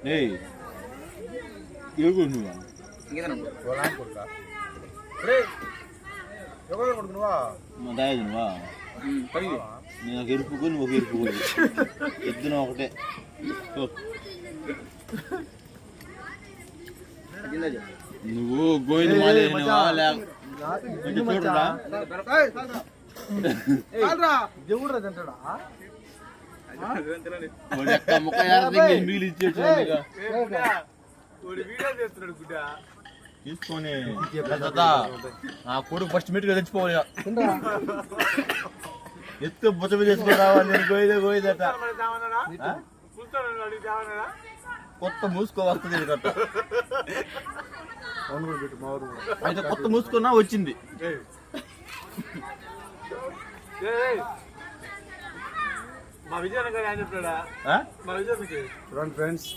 నేను ఎరుపుకు నువ్వు ఎరుపు ఎద్దున ఒకటే నువ్వు గోయిన చూడరా ముక్క మిగిలి తీసుకొని నా కొడుకు ఫస్ట్ మీట్గా తెచ్చిపోవాలి ఎత్తు బుచ్చ చేసుకుని రావాలి నేను గోయిదట కొత్త మూసుకో వస్తుంది అయితే కొత్త మూసుకున్నా వచ్చింది మా విజయనగర్ ఆయన చెప్పాడా మా విజయనగర్ ఫ్రెండ్స్